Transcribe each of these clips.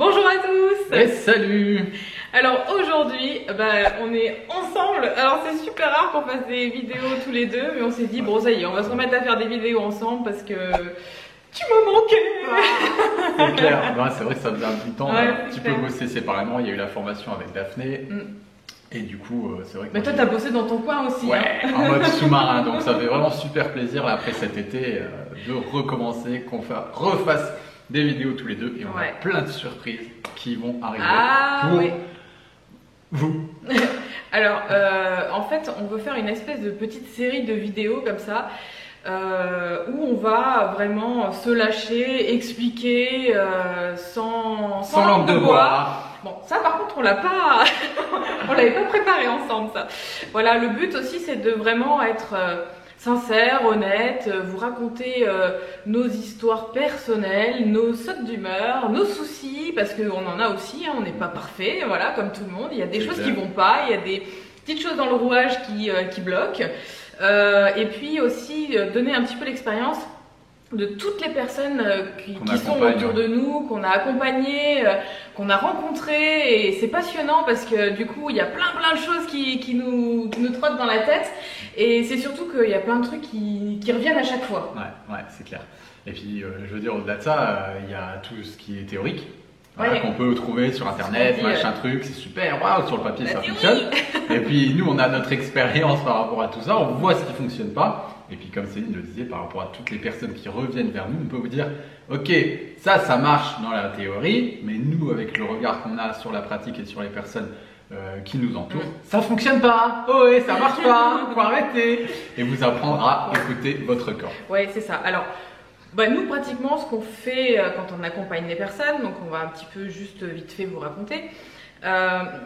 Bonjour à tous. Et salut. Alors aujourd'hui, on est ensemble. Alors c'est super rare qu'on fasse des vidéos tous les deux, mais on s'est dit bon ça y est, on va se remettre à faire des vidéos ensemble parce que tu m'as manqué. C'est clair, c'est vrai que ça faisait un petit temps, Ouais, un petit peu bossé séparément. Il y a eu la formation avec Daphné. Et du coup, c'est vrai que. Mais toi, t'as bossé dans ton coin aussi. Ouais, hein. en mode sous-marin. Donc ça fait vraiment super plaisir là, après cet été de recommencer, qu'on refasse des vidéos tous les deux. Et on a plein de surprises qui vont arriver pour vous. Alors, en fait, on veut faire une espèce de petite série de vidéos comme ça. Où on va vraiment se lâcher, expliquer sans langue de bois. Bon, ça par contre on l'avait pas préparé ensemble ça. Voilà, le but aussi c'est de vraiment être sincère, honnête, vous raconter nos histoires personnelles, nos sautes d'humeur, nos soucis, parce qu'on en a aussi, hein, on n'est pas parfait, voilà, comme tout le monde, il y a des choses qui vont pas, il y a des petites choses dans le rouage qui bloquent. Et puis aussi donner un petit peu l'expérience de toutes les personnes qui sont autour de nous, qu'on a accompagnées, qu'on a rencontrées, et c'est passionnant parce que du coup il y a plein de choses qui nous trottent dans la tête, et c'est surtout qu'il y a plein de trucs qui reviennent à chaque fois. Ouais, c'est clair. Et puis je veux dire, au-delà de ça, il y a tout ce qui est théorique. Voilà, qu'on peut trouver sur internet, machin truc, c'est super, waouh, sur le papier ça fonctionne. Et puis nous on a notre expérience par rapport à tout ça, on voit ce qui fonctionne pas. Et puis comme Céline le disait, par rapport à toutes les personnes qui reviennent vers nous, on peut vous dire, ok, ça marche dans la théorie, mais nous avec le regard qu'on a sur la pratique et sur les personnes qui nous entourent, ça fonctionne pas, oh ouais, ça marche pas, faut arrêter. Et vous apprendre à écouter votre corps. Ouais, c'est ça. Alors, nous, pratiquement, ce qu'on fait quand on accompagne les personnes, donc on va un petit peu juste vite fait vous raconter.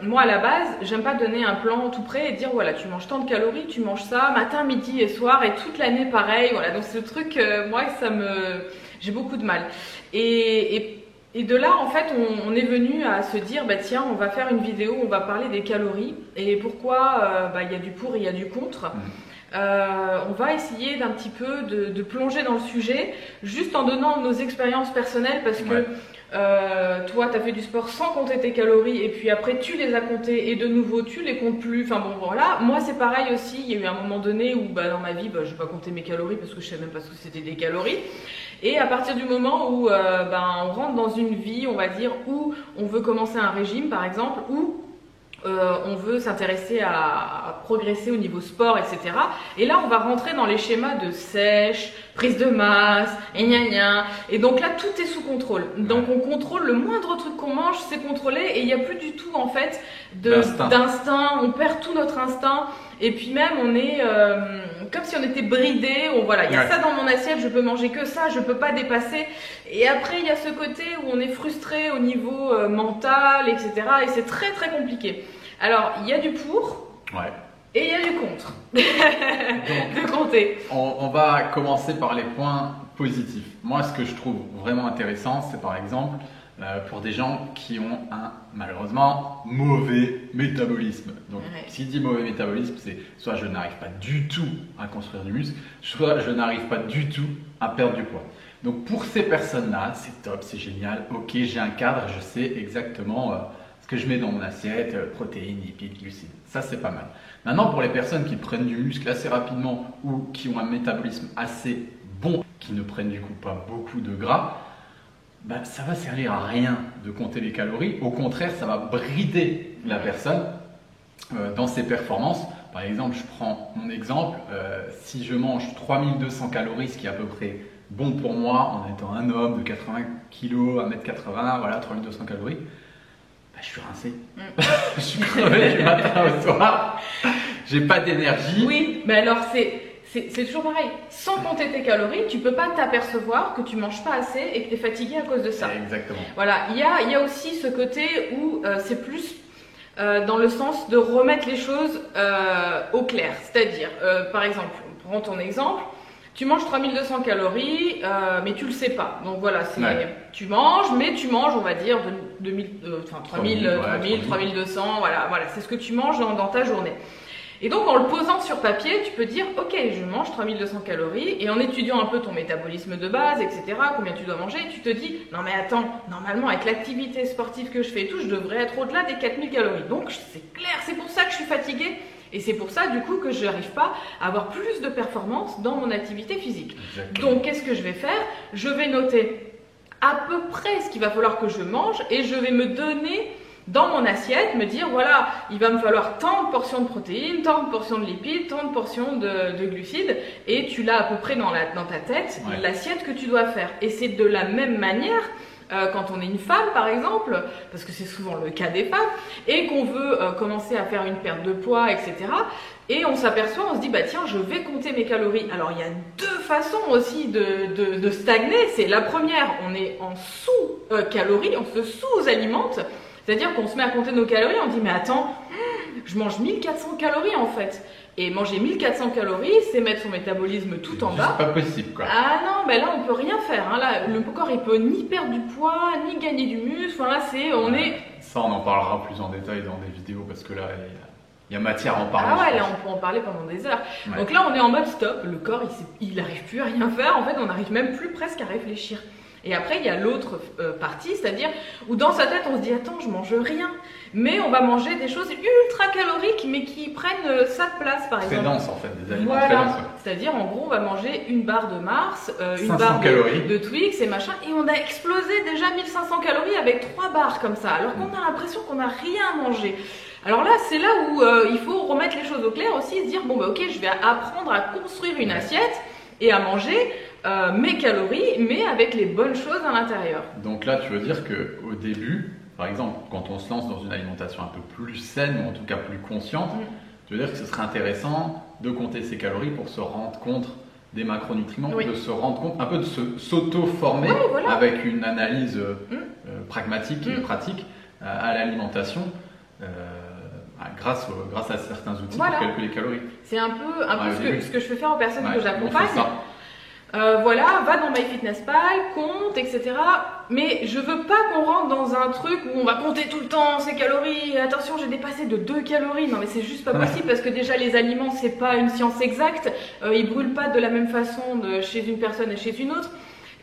Moi, à la base, j'aime pas donner un plan tout prêt et dire voilà, tu manges tant de calories, tu manges ça matin, midi et soir, et toute l'année pareil. Voilà, donc ce truc, moi, j'ai beaucoup de mal. Et de là, en fait, on est venu à se dire tiens, on va faire une vidéo, on va parler des calories et pourquoi il y a du pour et il y a du contre. On va essayer d'un petit peu de plonger dans le sujet, juste en donnant nos expériences personnelles, parce que toi, tu as fait du sport sans compter tes calories, et puis après, tu les as comptées, et de nouveau, tu les comptes plus. Enfin bon, voilà. Moi, c'est pareil aussi. Il y a eu un moment donné où, dans ma vie, je n'ai pas compté mes calories parce que je ne savais même pas ce que c'était des calories. Et à partir du moment où on rentre dans une vie, on va dire, où on veut commencer un régime, par exemple, où on veut s'intéresser à progresser au niveau sport, etc. Et là, on va rentrer dans les schémas de sèche, prise de masse, et gna gna. Et donc là, tout est sous contrôle. Donc on contrôle le moindre truc qu'on mange, c'est contrôlé, et il n'y a plus du tout en fait d'instinct. On perd tout notre instinct. Et puis même, on est comme si on était bridé. Il y a ça dans mon assiette, je peux manger que ça, je peux pas dépasser. Et après, il y a ce côté où on est frustré au niveau mental, etc. Et c'est très très compliqué. Alors, il y a du pour et il y a du contre. De compter. On va commencer par les points positifs. Moi, ce que je trouve vraiment intéressant, c'est par exemple pour des gens qui ont un, malheureusement, mauvais métabolisme. Donc, qui dit mauvais métabolisme, c'est soit je n'arrive pas du tout à construire du muscle, soit je n'arrive pas du tout à perdre du poids. Donc, pour ces personnes-là, c'est top, c'est génial. Ok, j'ai un cadre, je sais exactement ce que je mets dans mon assiette, protéines, lipides, glucides. Ça, c'est pas mal. Maintenant, pour les personnes qui prennent du muscle assez rapidement ou qui ont un métabolisme assez bon, qui ne prennent du coup pas beaucoup de gras, ça va servir à rien de compter les calories. Au contraire, ça va brider la personne dans ses performances. Par exemple, je prends mon exemple. Si je mange 3200 calories, ce qui est à peu près bon pour moi, en étant un homme de 80 kg, 1m80, voilà, 3200 calories, je suis rincé. Je suis crevé du matin au soir. J'ai pas d'énergie. Oui, mais alors c'est toujours pareil. Sans compter tes calories, tu peux pas t'apercevoir que tu manges pas assez et que tu es fatigué à cause de ça. Exactement. Voilà, il y a aussi ce côté où c'est plus dans le sens de remettre les choses au clair. C'est-à-dire, par exemple, prends ton exemple, tu manges 3200 calories, mais tu le sais pas. Donc voilà, tu manges, mais tu manges, on va dire, 3000, 3200, voilà, c'est ce que tu manges dans ta journée. Et donc en le posant sur papier, tu peux dire ok, je mange 3200 calories et en étudiant un peu ton métabolisme de base, etc., combien tu dois manger, tu te dis non mais attends, normalement avec l'activité sportive que je fais et tout, je devrais être au-delà des 4000 calories. Donc c'est clair, c'est pour ça que je suis fatiguée et c'est pour ça du coup que je n'arrive pas à avoir plus de performance dans mon activité physique. Exactement. Donc qu'est-ce que je vais faire? Je vais noter à peu près ce qu'il va falloir que je mange et je vais me donner dans mon assiette, me dire voilà, il va me falloir tant de portions de protéines, tant de portions de lipides, tant de portions de glucides, et tu l'as à peu près dans ta tête, l'assiette que tu dois faire. Et c'est de la même manière quand on est une femme par exemple, parce que c'est souvent le cas des femmes, et qu'on veut commencer à faire une perte de poids, etc. Et on s'aperçoit, on se dit bah tiens, je vais compter mes calories. Alors il y a deux façons aussi de stagner. C'est la première, on est en sous-calories, on se sous-alimente. C'est-à-dire qu'on se met à compter nos calories, on dit mais attends, je mange 1400 calories en fait. Et manger 1400 calories, c'est mettre son métabolisme tout en bas. C'est pas possible quoi. Ah non, ben là on peut rien faire. Hein. Là, le corps il peut ni perdre du poids, ni gagner du muscle. Enfin là Ça on en parlera plus en détail dans des vidéos parce que là il y a matière à en parler. Ah ouais, là on peut en parler pendant des heures. Ouais. Donc là on est en mode stop, le corps il n'arrive plus à rien faire. En fait on n'arrive même plus presque à réfléchir. Et après, il y a l'autre partie, c'est-à-dire où dans sa tête, on se dit « Attends, je mange rien ». Mais on va manger des choses ultra caloriques, mais qui prennent sa place, par exemple. Très dense, en fait, des aliments très denses. C'est-à-dire, en gros, on va manger une barre de Mars, une barre de Twix et machin, et on a explosé déjà 1500 calories avec 3 barres comme ça, alors qu'on a l'impression qu'on n'a rien mangé. Alors là, c'est là où il faut remettre les choses au clair aussi, se dire « Bon, bah ok, je vais apprendre à construire une assiette et à manger ». Mes calories, mais avec les bonnes choses à l'intérieur. Donc là, tu veux dire qu'au début, par exemple, quand on se lance dans une alimentation un peu plus saine, ou en tout cas plus consciente, tu veux dire que ce serait intéressant de compter ses calories pour se rendre compte des macronutriments, de se rendre compte, un peu de s'auto-former avec une analyse pragmatique et pratique à l'alimentation. Grâce à certains outils pour calculer les calories. C'est un peu ce que je fais faire aux personnes que j'accompagne. Voilà, va dans MyFitnessPal, compte, etc. Mais je veux pas qu'on rentre dans un truc où on va compter tout le temps ses calories. Attention, j'ai dépassé de 2 calories. Non mais c'est juste pas possible parce que déjà les aliments c'est pas une science exacte. Ils brûlent pas de la même façon chez une personne et chez une autre.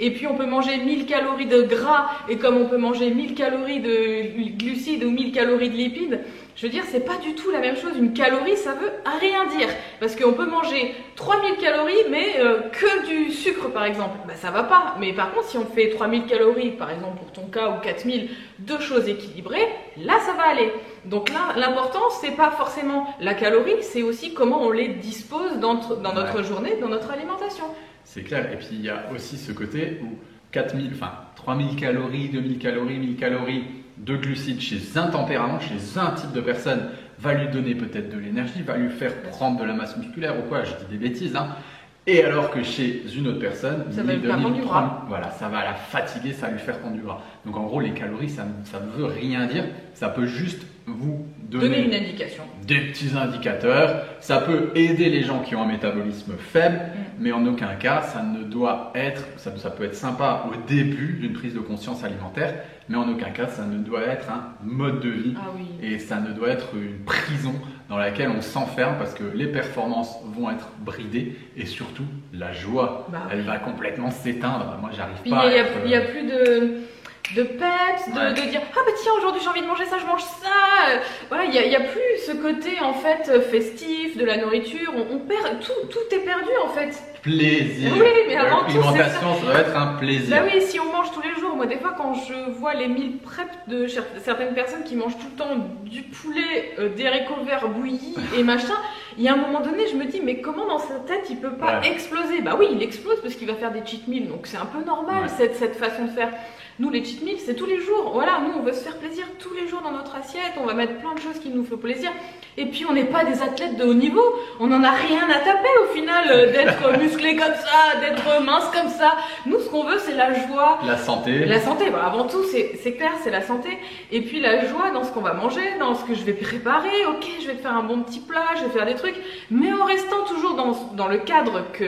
Et puis on peut manger 1000 calories de gras et comme on peut manger 1000 calories de glucides ou 1000 calories de lipides, je veux dire c'est pas du tout la même chose. Une calorie ça veut rien dire parce qu'on peut manger 3000 calories mais que du sucre par exemple, bah ça va pas. Mais par contre si on fait 3000 calories par exemple pour ton cas ou 4000, deux choses équilibrées, là ça va aller. Donc là l'important c'est pas forcément la calorie, c'est aussi comment on les dispose dans notre journée, dans notre alimentation. C'est clair. Et puis il y a aussi ce côté où 3000 calories, 2000 calories, 1000 calories de glucides chez un tempérament, chez un type de personne, va lui donner peut-être de l'énergie, va lui faire prendre de la masse musculaire ou quoi, je dis des bêtises. Hein. Et alors que chez une autre personne, ça va lui faire prendre du gras. Voilà, ça va la fatiguer, ça va lui faire prendre du gras. Donc en gros, les calories, ça ne veut rien dire. Ça peut juste vous donner une indication. Des petits indicateurs. Ça peut aider les gens qui ont un métabolisme faible, mais en aucun cas, ça ne doit être, ça peut être sympa au début d'une prise de conscience alimentaire, mais en aucun cas, ça ne doit être un mode de vie. Ah oui. Et ça ne doit être une prison dans laquelle on s'enferme parce que les performances vont être bridées et surtout la joie, elle va complètement s'éteindre. Moi, j'arrive pas. Il n'y a plus de peps, de dire ah bah tiens aujourd'hui j'ai envie de manger ça, je mange ça. Voilà, il n'y a plus ce côté en fait festif de la nourriture. On perd tout est perdu en fait. Plaisir. Oui, mais avant tout, l'alimentation, ça doit être un plaisir. Bah oui, si on mange tous les jours, moi des fois quand je vois les meal prep de certaines personnes qui mangent tout le temps du poulet, des haricots verts bouillis et machin, il y a un moment donné, je me dis mais comment dans sa tête il peut pas exploser? Bah oui, il explose parce qu'il va faire des cheat meals, donc c'est un peu normal cette façon de faire. Nous, les cheat meals, c'est tous les jours. Voilà, nous, on veut se faire plaisir tous les jours dans notre assiette. On va mettre plein de choses qui nous font plaisir. Et puis, on n'est pas des athlètes de haut niveau. On n'en a rien à taper au final d'être musclé comme ça, d'être mince comme ça. Nous, ce qu'on veut, c'est la joie. La santé. La santé, bah, avant tout, c'est clair, c'est la santé. Et puis, la joie dans ce qu'on va manger, dans ce que je vais préparer. Ok, je vais te faire un bon petit plat, je vais faire des trucs. Mais en restant toujours dans le cadre que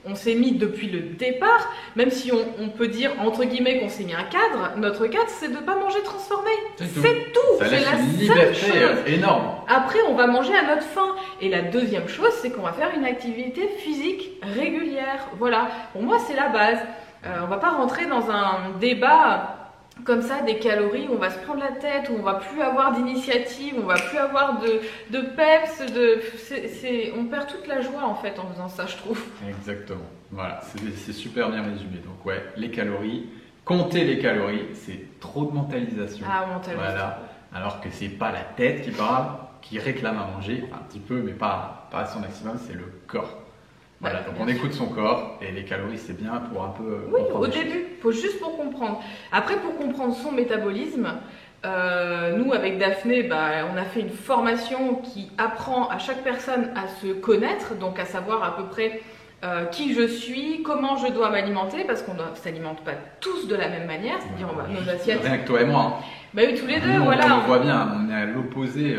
on s'est mis depuis le départ, même si on peut dire entre guillemets qu'on s'est mis un cadre, notre cadre c'est de ne pas manger transformé. C'est tout. Ça C'est laisse la une seule liberté chose. énorme. Après, on va manger à notre faim. Et la deuxième chose, c'est qu'on va faire une activité physique régulière. Voilà, pour moi, c'est la base. On va pas rentrer dans un débat comme ça, des calories, où on va se prendre la tête, où on va plus avoir d'initiative, on va plus avoir de peps, on perd toute la joie en fait en faisant ça, je trouve. Exactement. Voilà, c'est super bien résumé. Donc ouais, les calories, compter les calories, c'est trop de mentalisation. Ah, mentalisation. Voilà. Alors que c'est pas la tête qui parle, qui réclame à manger, enfin, un petit peu, mais pas à son maximum, c'est le corps. Voilà, donc on écoute son corps et les calories c'est bien pour un peu. Oui, au début, faut juste pour comprendre. Après, pour comprendre son métabolisme, nous avec Daphné, on a fait une formation qui apprend à chaque personne à se connaître, donc à savoir à peu près qui je suis, comment je dois m'alimenter, parce qu'on ne s'alimente pas tous de la même manière, c'est-à-dire nos assiettes. Rien que toi et moi. Hein. Bah oui, tous les deux, nous, voilà. On le voit bien, on est à l'opposé.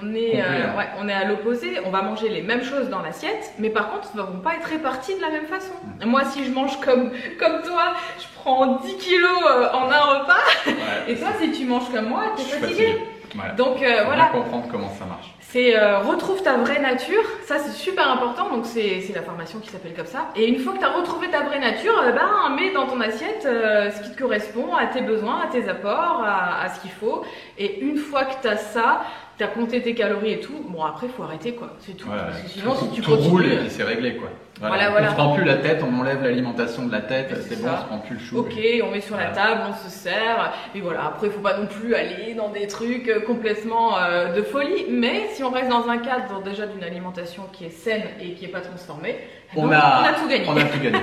On est à l'opposé, on va manger les mêmes choses dans l'assiette, mais par contre, ne vont pas être répartis de la même façon. Moi, si je mange comme toi, je prends 10 kilos en un repas, et toi, si tu manges comme moi, tu es fatigué. Voilà. Donc voilà. Comprendre comment ça marche. C'est retrouve ta vraie nature, ça c'est super important, donc c'est la formation qui s'appelle comme ça. Et une fois que tu as retrouvé ta vraie nature, mets dans ton assiette ce qui te correspond à tes besoins, à tes apports, à ce qu'il faut. Et une fois que tu as ça, tu as compté tes calories et tout, bon après il faut arrêter quoi, c'est tout. Voilà, parce que sinon si tu tout continues... roule et puis c'est réglé quoi. Voilà. On ne se prend plus la tête, on enlève l'alimentation de la tête, c'est bon, on se prend plus le chou. Ok, on met sur la table, on se sert, et voilà, après il faut pas non plus aller dans des trucs complètement de folie, mais si on reste dans un cadre déjà d'une alimentation qui est saine et qui n'est pas transformée, on a tout gagné. On a tout gagné.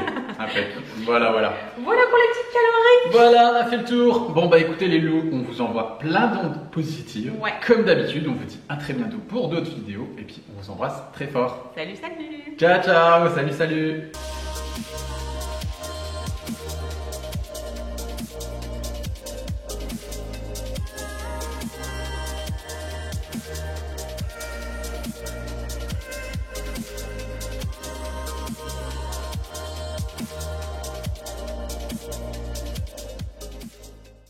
Voilà. Voilà pour les petites calories. Voilà, on a fait le tour. Bon bah écoutez les loups, on vous envoie plein d'ondes positives. Ouais. Comme d'habitude, on vous dit à très bientôt pour d'autres vidéos et puis on vous embrasse très fort. Salut. Ciao, salut.